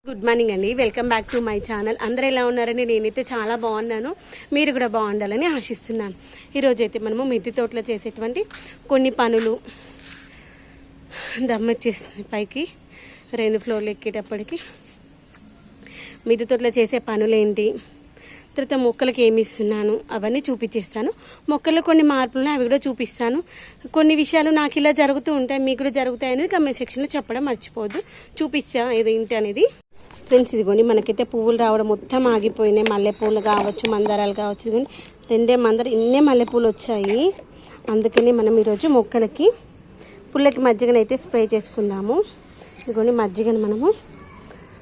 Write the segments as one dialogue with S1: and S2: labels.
S1: Good morning అండి. Welcome back to my channel. అందరూ ఎలా ఉన్నారని నేనైతే చాలా బాగున్నాను. మీరు కూడా బాగుండాలని ఆశిస్తున్నాను. ఈరోజు అయితే మనము మిద్దె తోటలో చేసేటువంటి కొన్ని పనులు దమ్మొచ్చేస్తుంది పైకి 2 ఫ్లోర్లు ఎక్కేటప్పటికి. మిద్దె తోటలో చేసే పనులు ఏంటి, తర్వాత మొక్కలకి ఏమి ఇస్తున్నాను అవన్నీ చూపించేస్తాను. మొక్కల్లో కొన్ని మార్పులు అవి కూడా చూపిస్తాను. కొన్ని విషయాలు నాకు ఇలా జరుగుతూ ఉంటాయి, మీకు కూడా జరుగుతాయి అనేది కమెంట్ సెక్షన్లో చెప్పడం మర్చిపోవద్దు. చూపిస్తా ఏదేంటి అనేది. ఫ్రెండ్స్ ఇదిగోండి, మనకైతే పువ్వులు రావడం మొత్తం ఆగిపోయినాయి. మల్లెపూలు కావచ్చు, మందారాలు కావచ్చు. ఇదిగోండి 2 మందారం, ఇన్నే మల్లెపూలు వచ్చాయి. అందుకని మనం ఈరోజు మొక్కలకి పుల్లటి మజ్జిగనైతే స్ప్రే చేసుకుందాము. ఇదిగోండి మజ్జిగను మనము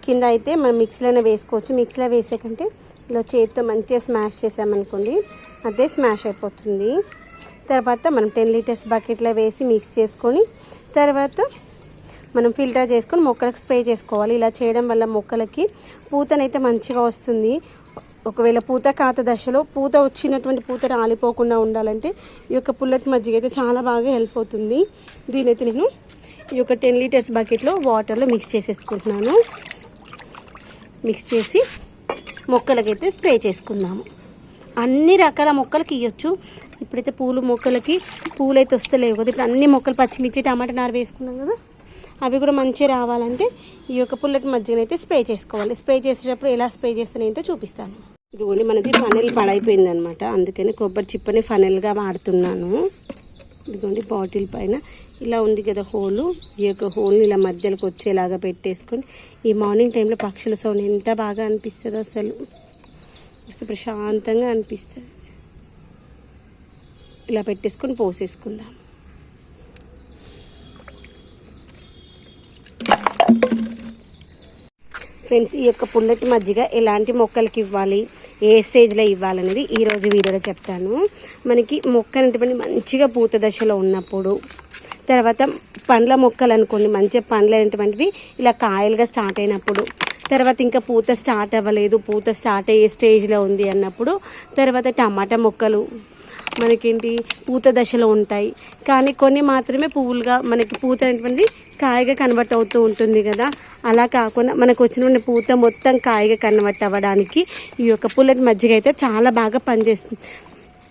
S1: కింద అయితే మనం మిక్సీలోనే వేసుకోవచ్చు. మిక్సీలో వేసే కంటే ఇలా చేతితో మంచిగా స్మాష్ చేసామనుకోండి, అదే స్మాష్ అయిపోతుంది. తర్వాత మనం 10 లీటర్స్ బకెట్లో వేసి మిక్స్ చేసుకొని తర్వాత మనం ఫిల్టర్ చేసుకొని మొక్కలకు స్ప్రే చేసుకోవాలి. ఇలా చేయడం వల్ల మొక్కలకి పూతనైతే మంచిగా వస్తుంది. ఒకవేళ పూత కాత దశలో పూత వచ్చినటువంటి పూత రాలిపోకుండా ఉండాలంటే ఈ యొక్క పుల్లటి మజ్జిగ అయితే చాలా బాగా హెల్ప్ అవుతుంది. దీనైతే నేను ఈ యొక్క 10 లీటర్స్ బకెట్లో వాటర్లో మిక్స్ చేసేసుకుంటున్నాను. మిక్స్ చేసి మొక్కలకైతే స్ప్రే చేసుకుందాము. అన్ని రకాల మొక్కలకి ఇవ్వచ్చు. ఇప్పుడైతే పూలు మొక్కలకి పూలు అయితే వస్తలేవు కదా. ఇప్పుడు అన్ని మొక్కలు పచ్చిమిర్చి టమాటా నారు వేసుకున్నాం కదా, అవి కూడా మంచిగా రావాలంటే ఈ యొక్క పుల్లటి మజ్జిగనైతే స్ప్రే చేసుకోవాలి. స్ప్రే చేసేటప్పుడు ఎలా స్ప్రే చేస్తానేంటో చూపిస్తాను. ఇదిగోండి మనది ఫనెల్ పాడైపోయింది అనమాట, అందుకని కొబ్బరి చిప్పని ఫనెల్గా వాడుతున్నాను. ఇదిగోండి బాటిల్ పైన ఇలా ఉంది కదా హోలు, ఈ యొక్క హోల్ని ఇలా మధ్యలోకి వచ్చేలాగా పెట్టేసుకొని ఈ మార్నింగ్ టైంలో పక్షుల సౌండ్ ఎంత బాగా అనిపిస్తుందో అసలు ప్రశాంతంగా అనిపిస్తుంది. ఇలా పెట్టేసుకొని పోసేసుకుందాం. ఫ్రెండ్స్ ఈ యొక్క పుల్లటి మజ్జిగ ఎలాంటి మొక్కలకి ఇవ్వాలి, ఏ స్టేజ్లో ఇవ్వాలనేది ఈరోజు వీడియోలో చెప్తాను. మనకి మొక్క అనేటువంటి మంచిగా పూత దశలో ఉన్నప్పుడు, తర్వాత పండ్ల మొక్కలు అనుకోండి మంచిగా పండ్లు అనేటువంటివి ఇలా కాయలుగా స్టార్ట్ అయినప్పుడు, తర్వాత ఇంకా పూత స్టార్ట్ అవ్వలేదు, పూత స్టార్ట్ అయ్యే స్టేజ్లో ఉంది అన్నప్పుడు, తర్వాత టమాటా మొక్కలు మనకేంటి పూత దశలో ఉంటాయి. కానీ కొన్ని మాత్రమే పువ్వులుగా మనకి పూత అనేటువంటిది కాయగా కన్వర్ట్ అవుతూ ఉంటుంది కదా. అలా కాకుండా మనకు వచ్చిన పూత మొత్తం కాయగా కన్వర్ట్ అవ్వడానికి ఈ యొక్క పుల్లటి మజ్జిగ అయితే చాలా బాగా పనిచేస్తుంది.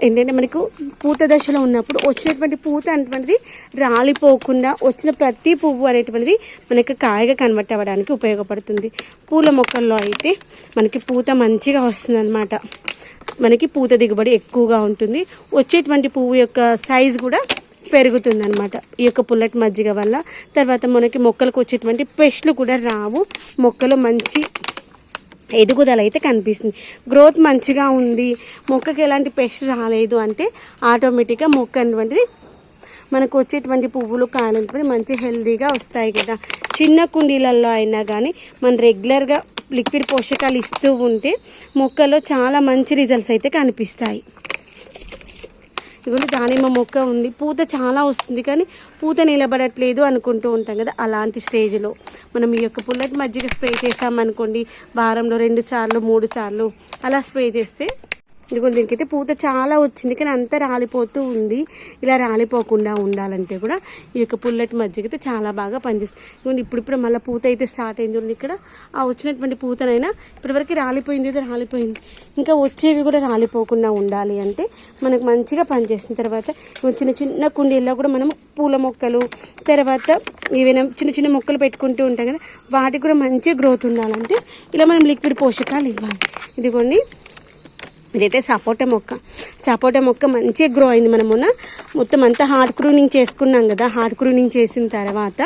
S1: ఏంటంటే మనకు పూత దశలో ఉన్నప్పుడు వచ్చినటువంటి పూత అనేటువంటిది రాలిపోకుండా వచ్చిన ప్రతి పువ్వు అనేటువంటిది మనకి కాయగా కన్వర్ట్ అవ్వడానికి ఉపయోగపడుతుంది. పూల మొక్కల్లో అయితే మనకి పూత మంచిగా వస్తుంది అన్నమాట. మనకి పూత దిగుబడి ఎక్కువగా ఉంటుంది. వచ్చేటువంటి పువ్వు యొక్క సైజు కూడా పెరుగుతుంది అనమాట ఈ యొక్క పుల్లటి మజ్జిగ వల్ల. తర్వాత మనకి మొక్కలకు వచ్చేటువంటి పెస్ట్లు కూడా రావు. మొక్కలో మంచి ఎదుగుదల అయితే కనిపిస్తుంది. గ్రోత్ మంచిగా ఉంది, మొక్కకి ఎలాంటి పెస్ట్ రాలేదు అంటే ఆటోమేటిక్గా మొక్క అనేటువంటిది మనకు వచ్చేటువంటి పువ్వులు కానటువంటి మంచి హెల్దీగా వస్తాయి కదా. చిన్న కుండీలలో అయినా కానీ మనం రెగ్యులర్గా లిక్విడ్ పోషకాలు ఇస్తూ ఉంటే మొక్కలో చాలా మంచి రిజల్ట్స్ అయితే కనిపిస్తాయి. ఇవన్నీ దానిమ్మ మొక్క ఉంది, పూత చాలా వస్తుంది కానీ పూత నిలబడట్లేదు అనుకుంటూ ఉంటాం కదా. అలాంటి స్టేజ్లో మనం ఈ యొక్క పుల్లటి మజ్జిగ స్ప్రే చేసామనుకోండి, వారంలో 2 సార్లు 3 సార్లు అలా స్ప్రే చేస్తే ఇదిగో దీనికైతే పూత చాలా వచ్చింది కానీ అంతా రాలిపోతూ ఉంది. ఇలా రాలిపోకుండా ఉండాలంటే కూడా ఈ యొక్క పుల్లటి మజ్జిగ అయితే చాలా బాగా పనిచేస్తుంది. ఇప్పుడు మళ్ళీ పూత అయితే స్టార్ట్ అయింది. ఇక్కడ ఆ వచ్చినటువంటి పూతనైనా ఇప్పటివరకు రాలిపోయింది అయితే రాలిపోయింది, ఇంకా వచ్చేవి కూడా రాలిపోకుండా ఉండాలి అంటే మనకు మంచిగా పనిచేసిన తర్వాత చిన్న చిన్న కుండీల్లో కూడా మనం పూల మొక్కలు తర్వాత ఏవైనా చిన్న చిన్న మొక్కలు పెట్టుకుంటూ ఉంటాం కదా, వాటికి కూడా మంచిగా గ్రోత్ ఉండాలంటే ఇలా మనం లిక్విడ్ పోషకాలు ఇవ్వాలి. ఇదిగోండి ఇదైతే సపోటా మొక్క మంచిగా గ్రో అయింది. మనం మొత్తం అంతా హార్డ్ ప్రూనింగ్ చేసుకున్నాం కదా. హార్డ్ ప్రూనింగ్ చేసిన తర్వాత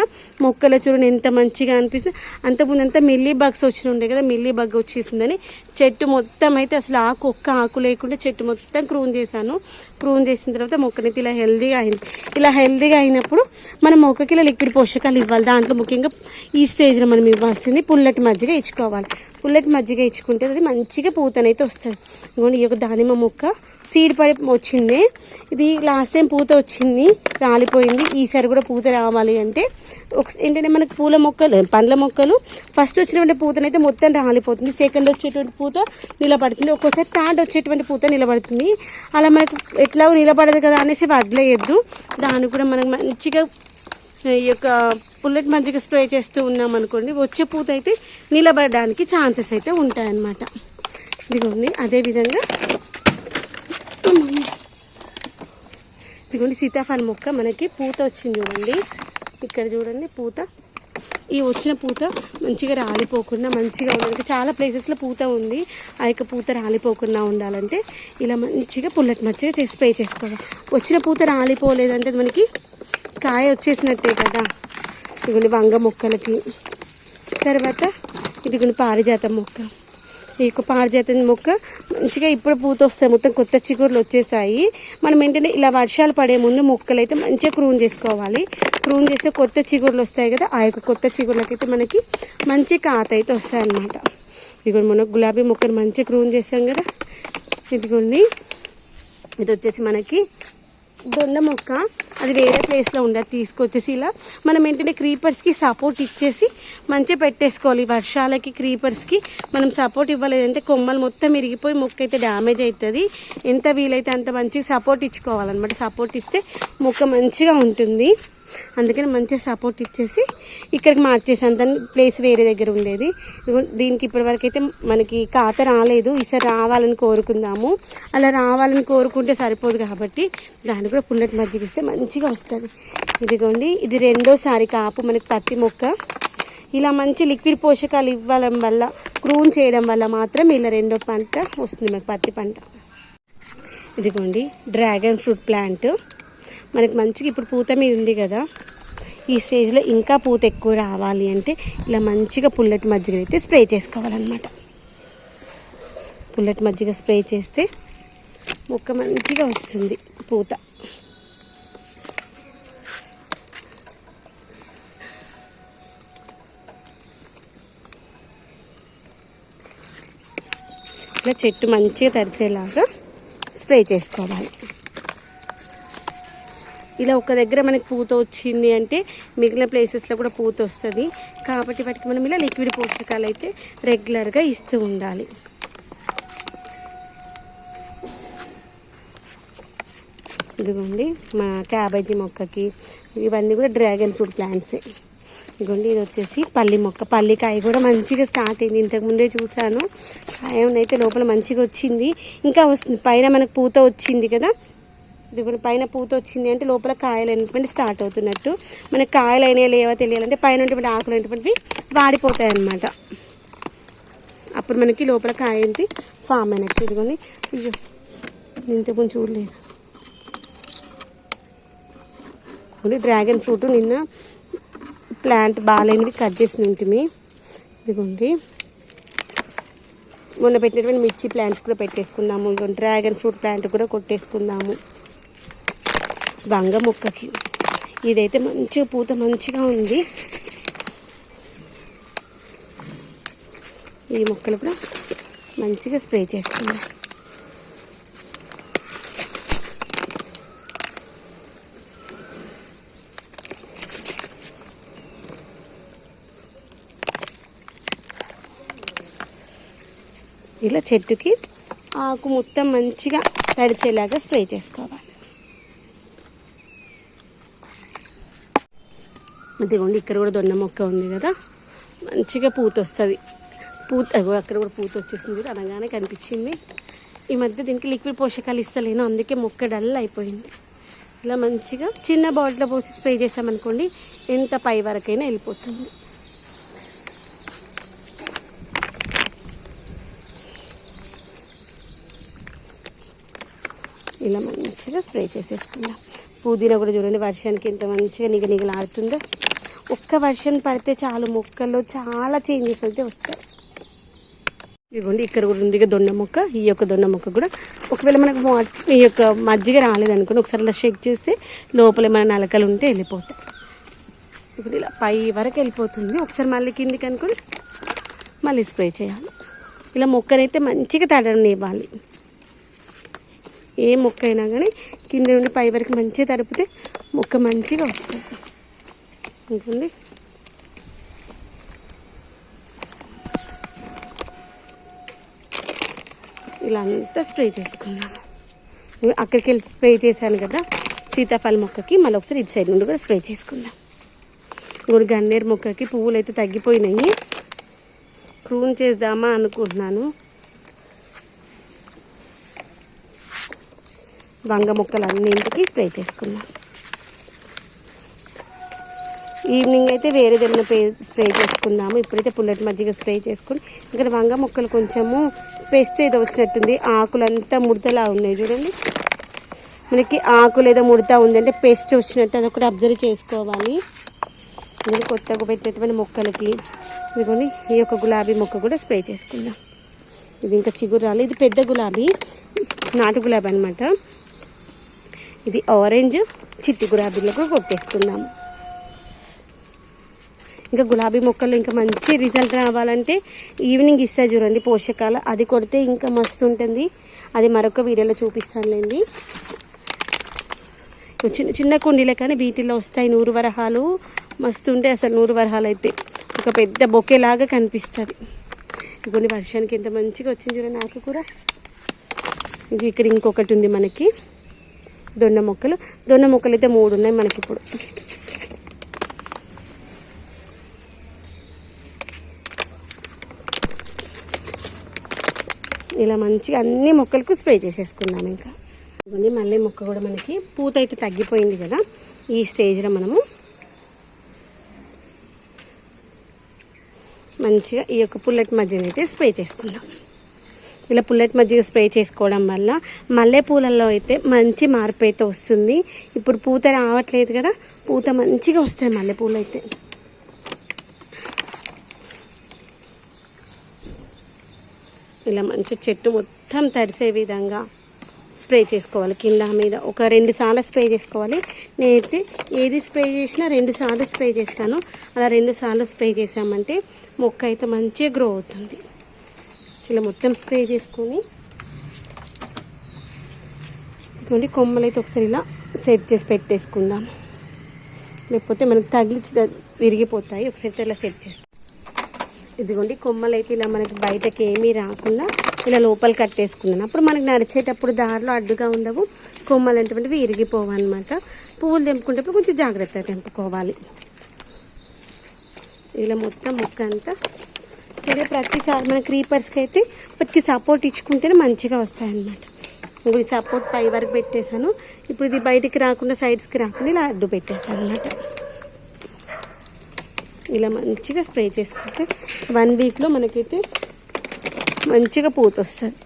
S1: మొక్కల చూడండి ఎంత మంచిగా అనిపిస్తుంది. అంతకుముందు అంతా మిల్లీ బగ్స్ వచ్చి ఉండే కదా, మిల్లీ బగ్ వచ్చేసిందని చెట్టు మొత్తం అయితే అసలు ఒక్క ఆకు లేకుండా చెట్టు మొత్తం ప్రూన్ చేశాను. ప్రూన్ చేసిన తర్వాత మొక్కనైతే ఇలా హెల్దీగా అయింది. ఇలా హెల్దీగా అయినప్పుడు మనం మొక్కకి ఇలా లిక్విడ్ పోషకాలు ఇవ్వాలి. దాంట్లో ముఖ్యంగా ఈ స్టేజ్లో మనం ఇవ్వాల్సింది పుల్లటి మజ్జిగ ఇచ్చుకోవాలి. పుల్లటి మజ్జిగ ఇచ్చుకుంటే అది మంచిగా పూతనైతే వస్తుంది. ఇంకోండి ఈ యొక్క దానిమ్మ మొక్క సీడ్ పడి వచ్చింది. ఇది లాస్ట్ టైం పూత వచ్చింది, రాలిపోయింది. ఈసారి కూడా పూత రావాలి అంటే ఏంటంటే మనకు పూల మొక్కలు పండ్ల మొక్కలు ఫస్ట్ వచ్చినటువంటి పూతనైతే మొత్తం రాలిపోతుంది. సెకండ్ వచ్చేటువంటి పూత నిలబడుతుంది, ఒక్కోసారి థర్డ్ వచ్చేటువంటి పూత నిలబడుతుంది. అలా మనకు ఎట్లా నిలబడదు కదా అనేసి వదిలేయద్దు. దాన్ని కూడా మనకు మంచిగా ఈ యొక్క పుల్లటి మజ్జిగ స్ప్రే చేస్తూ ఉన్నాం అనుకోండి, వచ్చే పూత అయితే నిలబడడానికి ఛాన్సెస్ అయితే ఉంటాయన్నమాట. ఇదిగోండి అదేవిధంగా ఇదిగోండి సీతాఫలం మొక్క మనకి పూత వచ్చింది చూడండి. ఇక్కడ చూడండి పూత, ఈ వచ్చిన పూత మంచిగా రాలిపోకుండా మంచిగా ఉండడానికి చాలా ప్లేసెస్లో పూత ఉంది. ఆ యొక్క పూత రాలిపోకుండా ఉండాలంటే ఇలా మంచిగా పుల్లటి మజ్జిగ చేసి స్ప్రే చేసుకోవాలి. వచ్చిన పూత రాలిపోలేదంటే మనకి కాయ వచ్చేసినట్టే కదా. ఇదిగోండి వంగ మొక్కలకి, తర్వాత ఇదిగోండి పారిజాతం మొక్క. ఈ యొక్క పారిజాతం మొక్క మంచిగా ఇప్పుడు పూత వస్తాయి, మొత్తం కొత్త చిగురులు వచ్చేసాయి. మనం ఏంటంటే ఇలా వర్షాలు పడే ముందు మొక్కలు అయితే మంచిగా క్రూన్ చేసుకోవాలి. క్రూన్ చేస్తే కొత్త చిగురులు వస్తాయి కదా, ఆ యొక్క కొత్త చిగురులకైతే మనకి మంచి కాత అయితే వస్తాయి అన్నమాట. ఇదిగోండి మనం గులాబీ మొక్కను మంచిగా క్రూన్ చేసాం కదా. ఇదిగోండి ఇది వచ్చేసి మనకి దొండ మొక్క, అది వేరే ప్లేస్లో ఉండదు, తీసుకొచ్చేసి ఇలా మనం ఏంటంటే క్రీపర్స్కి సపోర్ట్ ఇచ్చేసి మంచిగా పెట్టేసుకోవాలి. వర్షాలకి క్రీపర్స్కి మనం సపోర్ట్ ఇవ్వలేదంటే కొమ్మలు మొత్తం ఇరిగిపోయి మొక్క అయితే డ్యామేజ్ అవుతుంది. ఎంత వీలైతే అంత మంచిగా సపోర్ట్ ఇచ్చుకోవాలన్నమాట. సపోర్ట్ ఇస్తే మొక్క మంచిగా ఉంటుంది. అందుకని మంచిగా సపోర్ట్ ఇచ్చేసి ఇక్కడికి మార్చేసాను. దాని ప్లేస్ వేరే దగ్గర ఉండేది. దీనికి ఇప్పటివరకు అయితే మనకి కాత రాలేదు, ఈసారి రావాలని కోరుకుందాము. అలా రావాలని కోరుకుంటే సరిపోదు కాబట్టి దాన్ని కూడా పుల్లటి మజ్జిగ ఇస్తే మంచిగా వస్తుంది. ఇదిగోండి ఇది రెండోసారి కాపు మనకి పత్తి మొక్క. ఇలా మంచి లిక్విడ్ పోషకాలు ఇవ్వడం వల్ల, క్రూన్ చేయడం వల్ల మాత్రం ఇలా రెండో పంట వస్తుంది మనకి పత్తి పంట. ఇదిగోండి డ్రాగన్ ఫ్రూట్ ప్లాంట్ మనకి మంచిగా ఇప్పుడు పూత మీద ఉంది కదా. ఈ స్టేజ్లో ఇంకా పూత ఎక్కువ రావాలి అంటే ఇలా మంచిగా పుల్లటి మజ్జిగ అయితే స్ప్రే చేసుకోవాలన్నమాట. పుల్లటి మజ్జిగ స్ప్రే చేస్తే మొక్క మంచిగా వస్తుంది పూత. ఇలా చెట్టు మంచిగా తడిసేలాగా స్ప్రే చేసుకోవాలి. ఇలా ఒక దగ్గర మనకి పూత వచ్చింది అంటే మిగిలిన ప్లేసెస్లో కూడా పూత వస్తుంది. కాబట్టి వాటికి మనం ఇలా లిక్విడ్ పోషకాలు అయితే రెగ్యులర్గా ఇస్తూ ఉండాలి. ఇదిగోండి మా క్యాబేజీ మొక్కకి ఇవన్నీ కూడా డ్రాగన్ ఫ్రూట్ ప్లాంట్సే. ఇదిగోండి ఇది వచ్చేసి పల్లి మొక్క. పల్లికాయ కూడా మంచిగా స్టార్ట్ అయింది, ఇంతకుముందే చూసాను. కాయ అయితే లోపల మంచిగా వచ్చింది, ఇంకా వస్తుంది. పైన మనకు పూత వచ్చింది కదా, ఇది కూడా పైన పూత వచ్చింది అంటే లోపల కాయలు అనేటువంటి స్టార్ట్ అవుతున్నట్టు. మనకి కాయలు అయినాయో లేవో తెలియాలంటే పైన ఉన్నటువంటి ఆకులు అనేటువంటివి వాడిపోతాయి అన్నమాట. అప్పుడు మనకి లోపల కాయ ఏంటి ఫామ్ అయినట్టు. ఇదిగోండి అయ్యో ఇంతకుముందు చూడలేదు. డ్రాగన్ ఫ్రూట్ నిన్న ప్లాంట్ బాగాలేనివి కట్ చేసి ఉంటుంది. ఇదిగోండి మొన్న పెట్టినటువంటి మిర్చి ప్లాంట్స్ కూడా పెట్టేసుకున్నాము. ఇదిగోండి డ్రాగన్ ఫ్రూట్ ప్లాంట్ కూడా కొట్టేసుకున్నాము. వంగ మొక్కకి ఇదైతే మంచిగా పూత మంచిగా ఉంది. ఈ మొక్కలు కూడా మంచిగా స్ప్రే చేసుకుందాం. ఇలా చెట్టుకి ఆకు మొత్తం మంచిగా తడిచేలాగా స్ప్రే చేసుకోవాలి. ఇదిగోండి ఇక్కడ కూడా దొన్న మొక్క ఉంది కదా, మంచిగా పూత వస్తుంది. పూత అక్కడ కూడా పూత వచ్చేసింది అనగానే కనిపించింది. ఈ మధ్య దీనికి లిక్విడ్ పోషకాలు ఇస్తలేను, అందుకే మొక్క డల్ అయిపోయింది. ఇలా మంచిగా చిన్న బాటిల్లో పోసి స్ప్రే చేసామనుకోండి ఎంత పై వరకైనా వెళ్ళిపోతుంది. ఇలా మంచిగా స్ప్రే చేసేసుకుందాం. పుదీనా కూడా చూడండి వర్షానికి ఎంత మంచిగా నిగనిగలాడుతుందో. ఒక్క వర్షం పడితే చాలు మొక్కల్లో చాలా చేంజెస్ అయితే వస్తాయి. ఇదిగోండి ఇక్కడ కూడా ఉంది దొండ మొక్క. ఈ యొక్క దొండ మొక్క కూడా ఒకవేళ మనకు ఈ యొక్క మజ్జిగ రాలేదనుకోండి ఒకసారి ఇలా షేక్ చేస్తే లోపల ఏమైనా నలకలు ఉంటే వెళ్ళిపోతాయి. ఇప్పుడు ఇలా పై వరకు వెళ్ళిపోతుంది. ఒకసారి మళ్ళీ కిందికి అనుకొని మళ్ళీ స్ప్రే చేయాలి. ఇలా మొక్కనైతే మంచిగా తడనివ్వాలి. ఏ మొక్క అయినా కానీ కింద నుండి పై వరకు మంచిగా తడిపితే మొక్క మంచిగా వస్తుంది. అనుకోండి ఇలా అంతా స్ప్రే చేసుకున్నాము. అక్కడికి వెళ్ళి స్ప్రే చేశాను కదా సీతాఫలం మొక్కకి, మళ్ళీ ఒకసారి ఇటు సైడ్ నుండి కూడా స్ప్రే చేసుకుందాం. ఇప్పుడు గన్నేరు మొక్కకి పువ్వులు అయితే తగ్గిపోయినాయి, ప్రూన్ చేద్దామా అనుకుంటున్నాను. వంగ మొక్కలు అన్నింటికి స్ప్రే చేసుకున్నాం. ఈవినింగ్ అయితే వేరేదేమైనా స్ప్రే చేసుకుందాము. ఇప్పుడైతే పుల్లటి మజ్జిగ స్ప్రే చేసుకుని, ఇక్కడ వంగ మొక్కలు కొంచెము పెస్ట్ ఏదో వచ్చినట్టుంది, ఆకులంతా ముడతలా ఉన్నాయి చూడండి. మనకి ఆకులు ఏదో ముడతా ఉందంటే పెస్ట్ వచ్చినట్టు, అదొకటి అబ్జర్వ్ చేసుకోవాలి. ఇది కొత్తగా పెట్టేటువంటి మొక్కలకి. ఇదిగోని ఈ యొక్క గులాబీ మొక్క కూడా స్ప్రే చేసుకుందాం. ఇది ఇంకా చిగురు రాలి, ఇది పెద్ద గులాబీ, నాటు గులాబీ అనమాట. ఇది ఆరెంజ్ చిట్టి గులాబీలకు కొట్టేసుకుందాము. ఇంకా గులాబీ మొక్కలు ఇంకా మంచి రిజల్ట్ రావాలంటే ఈవినింగ్ ఇస్తా చూడండి పోషకాలు, అది కొడితే ఇంకా మస్తు ఉంటుంది. అది మరొక వీడియోలో చూపిస్తానులేండి. చిన్న చిన్న కుండీలే కానీ వీటిల్లో వస్తాయి నూరు వరహాలు, మస్తు ఉంటాయి అసలు. నూరు వరహాలు అయితే ఒక పెద్ద బొకేలాగా కనిపిస్తుంది. కొన్ని వర్షానికి ఎంత మంచిగా వచ్చింది చూడండి ఆకుకూర. ఇది ఇక్కడ ఇంకొకటి ఉంది మనకి దొండ మొక్కలు. దొండ మొక్కలు అయితే 3 ఉన్నాయి మనకి ఇప్పుడు. ఇలా మంచిగా అన్ని మొక్కలకు స్ప్రే చేసేసుకుందాం. ఇంకా ఇవన్నీ మల్లె మొక్క కూడా మనకి పూత అయితే తగ్గిపోయింది కదా, ఈ స్టేజ్లో మనము మంచిగా ఈ యొక్క పుల్లటి మజ్జిగ అయితే స్ప్రే చేసుకుందాం. ఇలా పుల్లటి మజ్జిగ స్ప్రే చేసుకోవడం వల్ల మల్లెపూలలో అయితే మంచి మార్పు అయితే వస్తుంది. ఇప్పుడు పూత రావట్లేదు కదా, పూత మంచిగా వస్తాయి మల్లెపూలు అయితే. ఇలా మంచి చెట్టు మొత్తం తడిసే విధంగా స్ప్రే చేసుకోవాలి. కింద మీద ఒక 2 సార్లు స్ప్రే చేసుకోవాలి. నేనైతే ఏది స్ప్రే చేసినా 2 సార్లు స్ప్రే చేస్తాను. అలా 2 సార్లు స్ప్రే చేసామంటే మొక్క అయితే మంచిగా గ్రో అవుతుంది. ఇలా మొత్తం స్ప్రే చేసుకొని ఇటువంటి కొమ్మలు అయితే ఒకసారి ఇలా సెట్ చేసి పెట్టేసుకుందాం, లేకపోతే మనకు తగిలిచి విరిగిపోతాయి. ఒకసారి ఇలా సెట్ చేస్తాం. ఇదిగోండి కొమ్మలు అయితే ఇలా మనకి బయటకి ఏమీ రాకుండా ఇలా లోపల కట్టేసుకున్నాను. అప్పుడు మనకి నడిచేటప్పుడు దారిలో అడ్డుగా ఉండవు, కొమ్మలు అటువంటివి విరిగిపోవు అనమాట. పువ్వులు తెంపుకునేటప్పుడు కొంచెం జాగ్రత్తగా తెంపుకోవాలి. ఇలా మొత్తం మొక్క అంతా ఇలా ప్రతిసారి మన క్రీపర్స్కి అయితే వాటికి సపోర్ట్ ఇచ్చుకుంటేనే మంచిగా వస్తాయన్నమాట. ఇంకొక సపోర్ట్ పై వరకు పెట్టేశాను. ఇప్పుడు ఇది బయటికి రాకుండా సైడ్స్కి రాకుండా ఇలా అడ్డు పెట్టేశాను అనమాట. ఇలా మంచిగా స్ప్రే చేసుకుంటే 1 వీక్లో మనకైతే మంచిగా పూత వస్తుంది.